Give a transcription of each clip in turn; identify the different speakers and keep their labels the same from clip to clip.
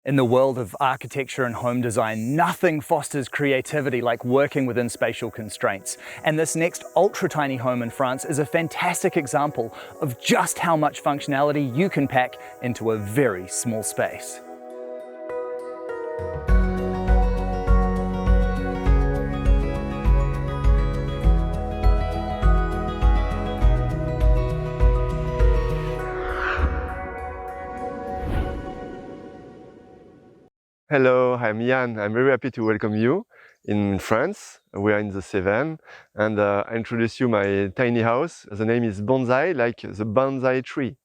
Speaker 1: In the world of architecture and home design, nothing fosters creativity like working within spatial constraints. And this next ultra-tiny home in France is a fantastic example of just how much functionality you can pack into a very small space.
Speaker 2: Hello, I'm Jan. I'm very happy to welcome you in France. We are in the Cevennes, and I introduce you my tiny house. The name is Bonsai, like the bonsai tree.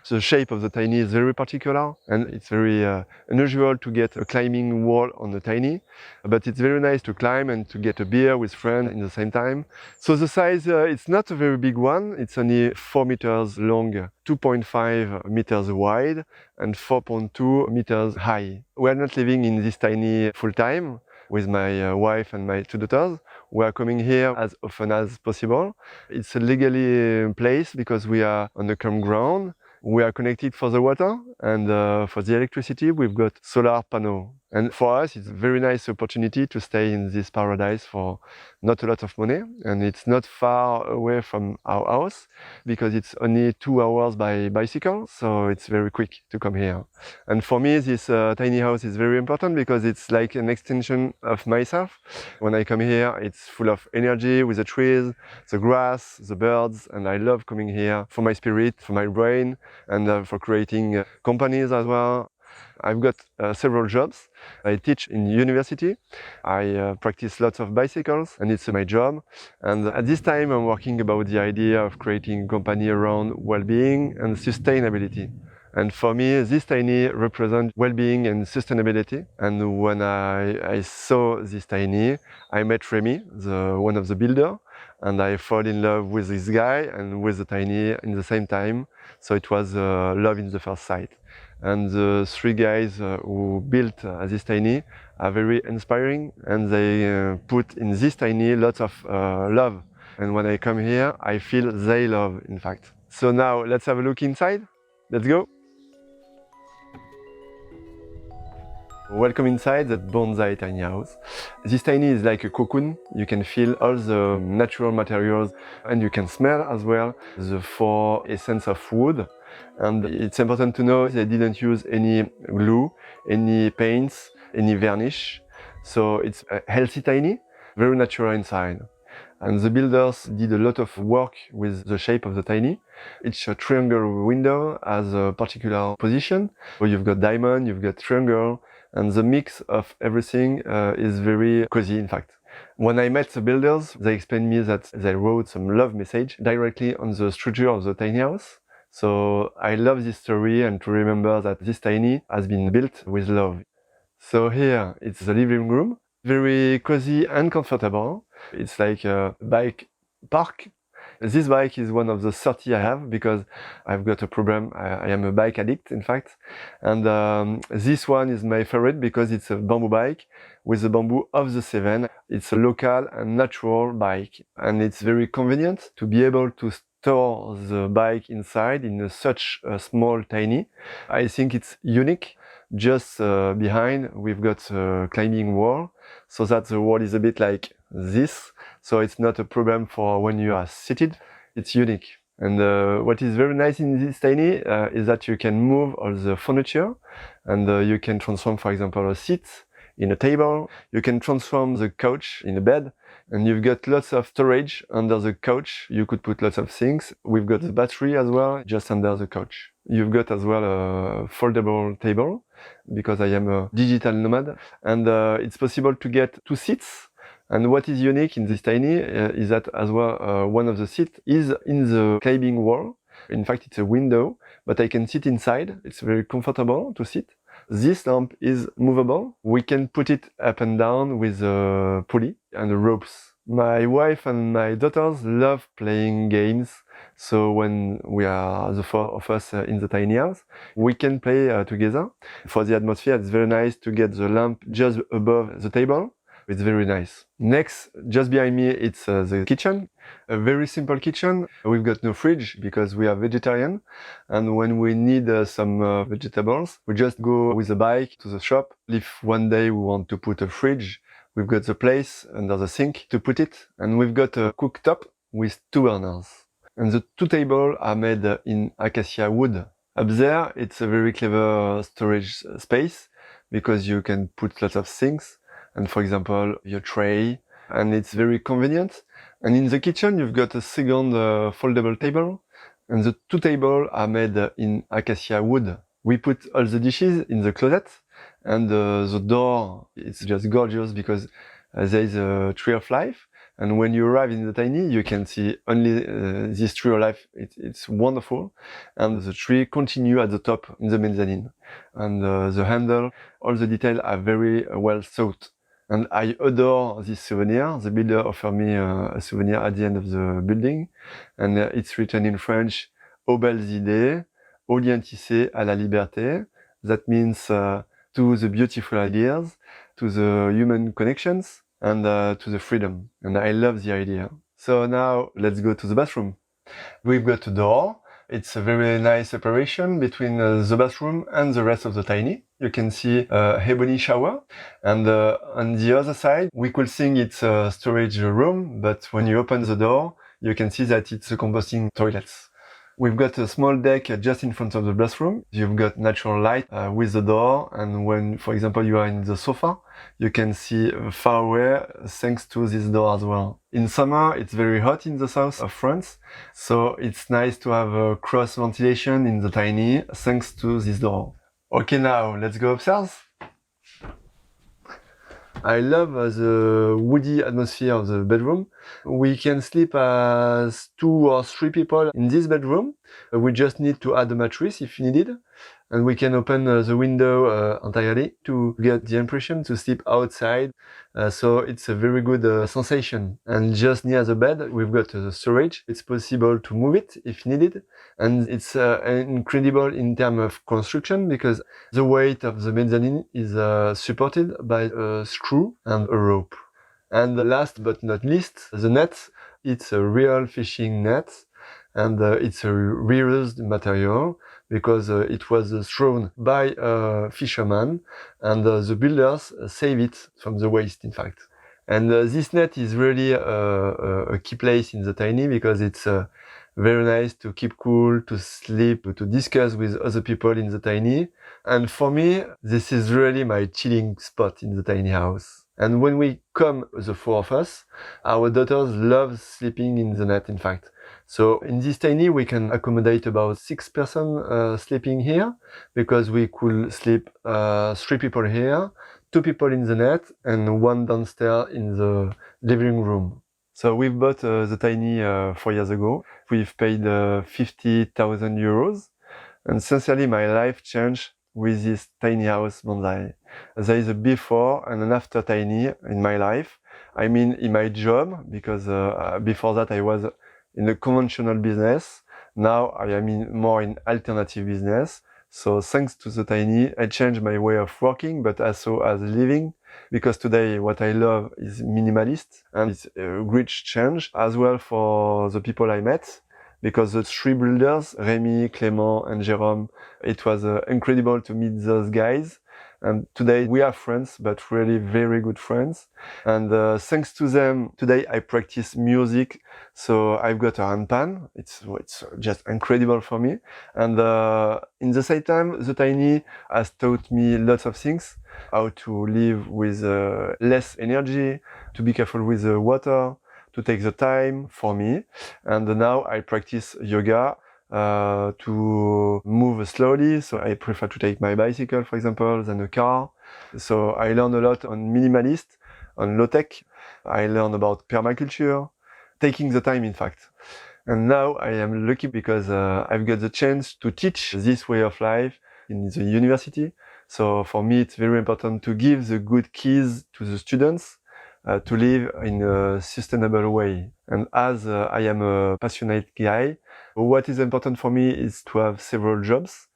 Speaker 2: The shape of the tiny is very particular, and it's very unusual to get a climbing wall on the tiny, but it's very nice to climb and to get a beer with friends in the same time. So the size, it's not a very big one. It's only 4 meters long, 2.5 meters wide, and 4.2 meters high. We are not living in this tiny full time with my wife and my 2 daughters. We are coming here as often as possible. It's a legally place because we are on the campground. We are connected for the water, and for the electricity we've got solar panel. And for us it's a very nice opportunity to stay in this paradise for not a lot of money, and it's not far away from our house because it's only 2 hours by bicycle, so it's very quick to come here. And for me this tiny house is very important because it's like an extension of myself. When I come here it's full of energy with the trees, the grass, the birds, and I love coming here for my spirit, for my brain, and for creating companies as well. I've got several jobs. I teach in university. I practice lots of bicycles, and it's my job. And at this time I'm working about the idea of creating a company around well-being and sustainability. And for me, this tiny represents well-being and sustainability. And when I saw this tiny, I met Remy, one of the builders, and I fall in love with this guy and with the tiny in the same time. So it was love in the first sight. And the 3 guys who built this tiny are very inspiring, and they put in this tiny lots of love. And when I come here, I feel they love, in fact. So now let's have a look inside. Let's go. Welcome inside the Bonsai tiny house. This tiny is like a cocoon. You can feel all the natural materials, and you can smell as well the 4 essence of wood. And it's important to know they didn't use any glue, any paints, any varnish. So it's a healthy tiny, very natural inside. And the builders did a lot of work with the shape of the tiny. Each triangle window has a particular position. So you've got diamond, you've got triangle, and the mix of everything is very cozy, in fact. When I met the builders, they explained me that they wrote some love message directly on the structure of the tiny house. So I love this story, and to remember that this tiny has been built with love. So here it's the living room, very cozy and comfortable. It's like a bike park. This bike is one of the 30 I have because I've got a problem. I am a bike addict, in fact. And this one is my favorite because it's a bamboo bike with the bamboo of the Cevennes. It's a local and natural bike, and it's very convenient to be able to store the bike inside in such a small tiny. I think it's unique. Just behind we've got a climbing wall, so that the wall is a bit like this, so it's not a problem for when you are seated. It's unique. And what is very nice in this tiny is that you can move all the furniture, and you can transform, for example, a seat in a table. You can transform the couch in a bed, and you've got lots of storage under the couch. You could put lots of things. We've got the battery as well, just under the couch. You've got as well a foldable table, because I am a digital nomad, and it's possible to get 2 seats. And what is unique in this tiny is that as well one of the seats is in the climbing wall. In fact, it's a window, but I can sit inside. It's very comfortable to sit. This lamp is movable. We can put it up and down with a pulley and ropes. My wife and my daughters love playing games. So when we are the 4 of us in the tiny house, we can play together. For the atmosphere, it's very nice to get the lamp just above the table. It's very nice. Next, just behind me, it's the kitchen. A very simple kitchen. We've got no fridge because we are vegetarian. And when we need some vegetables, we just go with a bike to the shop. If one day we want to put a fridge, we've got the place under the sink to put it. And we've got a cooktop with 2 burners. And the 2 tables are made in acacia wood. Up there, it's a very clever storage space because you can put lots of things. And for example, your tray, and it's very convenient. And in the kitchen, you've got a second foldable table. And the 2 tables are made in acacia wood. We put all the dishes in the closet. And the door, it's just gorgeous because there is a tree of life. And when you arrive in the tiny, you can see only this tree of life. It's wonderful. And the tree continue at the top in the mezzanine. And the handle, all the details are very well thought. And I adore this souvenir. The builder offered me a souvenir at the end of the building. And it's written in French, aux belles idées, aux liens tissés à la liberté. That means to the beautiful ideas, to the human connections, and to the freedom. And I love the idea. So now let's go to the bathroom. We've got a door. It's a very nice separation between the bathroom and the rest of the tiny. You can see a ebony shower. And on the other side, we could think it's a storage room, but when you open the door, you can see that it's a composting toilet. We've got a small deck just in front of the bathroom. You've got natural light with the door, and when, for example, you are in the sofa, you can see far away thanks to this door as well. In summer, it's very hot in the south of France, so it's nice to have a cross ventilation in the tiny thanks to this door. Okay, now let's go upstairs. I love the woody atmosphere of the bedroom. We can sleep as 2 or 3 people in this bedroom. We just need to add a mattress if needed. And we can open the window entirely to get the impression to sleep outside. So it's a very good sensation. And just near the bed, we've got a storage. It's possible to move it if needed. And it's incredible in terms of construction because the weight of the mezzanine is supported by a screw and a rope. And last but not least, the net. It's a real fishing net. And it's a reused material because it was thrown by a fisherman and the builders save it from the waste, in fact. And this net is really a key place in the tiny because it's very nice to keep cool, to sleep, to discuss with other people in the tiny. And for me, this is really my chilling spot in the tiny house. And when we come, the 4 of us, our daughters love sleeping in the net, in fact. So in this tiny, we can accommodate about 6 persons sleeping here because we could sleep 3 people here, 2 people in the net, and 1 downstairs in the living room. So we've bought the tiny 4 years ago. We've paid 50,000 euros. And sincerely, my life changed with this tiny house bonsai. There is a before and an after tiny in my life. I mean, in my job, because before that I was in a conventional business. Now I am more in alternative business. So thanks to the tiny, I changed my way of working, but also as living, because today what I love is minimalist, and it's a great change as well for the people I met, because the 3 builders, Rémi, Clément and Jérôme, it was incredible to meet those guys. And today we are friends, but really very good friends. And thanks to them, today I practice music. So I've got a handpan. It's just incredible for me. And in the same time, the tiny has taught me lots of things. How to live with less energy, to be careful with the water, to take the time for me. And now I practice yoga. To move slowly, so I prefer to take my bicycle, for example, than a car. So I learned a lot on minimalist, on low-tech. I learned about permaculture, taking the time, in fact. And now I am lucky because I've got the chance to teach this way of life in the university. So for me, it's very important to give the good keys to the students to live in a sustainable way. And as I am a passionate guy, what is important for me is to have several jobs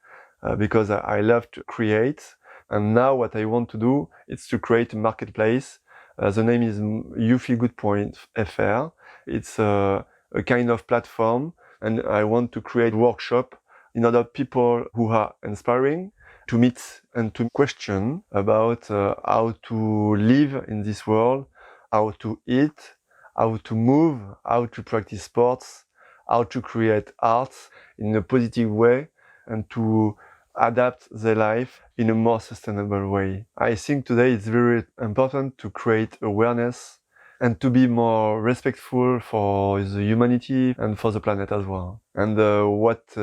Speaker 2: because I love to create. And now what I want to do is to create a marketplace The name is YouFeelGood.fr. It's a kind of platform, and I want to create workshop in order people who are inspiring to meet and to question about how to live in this world, how to eat, how to move, how to practice sports, how to create art in a positive way, and to adapt their life in a more sustainable way. I think today it's very important to create awareness and to be more respectful for the humanity and for the planet as well. And what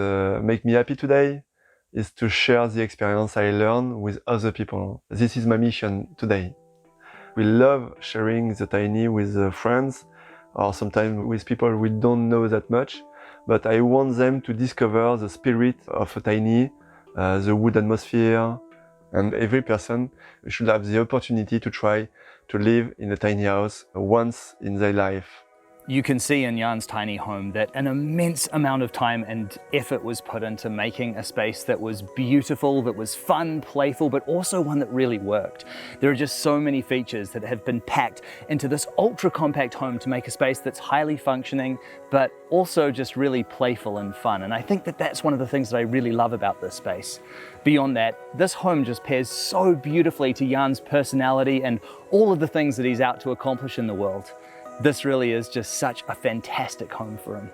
Speaker 2: makes me happy today is to share the experience I learned with other people. This is my mission today. We love sharing the tiny with friends or sometimes with people we don't know that much, but I want them to discover the spirit of a tiny, the wood atmosphere, and every person should have the opportunity to try to live in a tiny house once in their life.
Speaker 1: You can see in Jan's tiny home that an immense amount of time and effort was put into making a space that was beautiful, that was fun, playful, but also one that really worked. There are just so many features that have been packed into this ultra compact home to make a space that's highly functioning, but also just really playful and fun. And I think that that's one of the things that I really love about this space. Beyond that, this home just pairs so beautifully to Jan's personality and all of the things that he's out to accomplish in the world. This really is just such a fantastic home for him.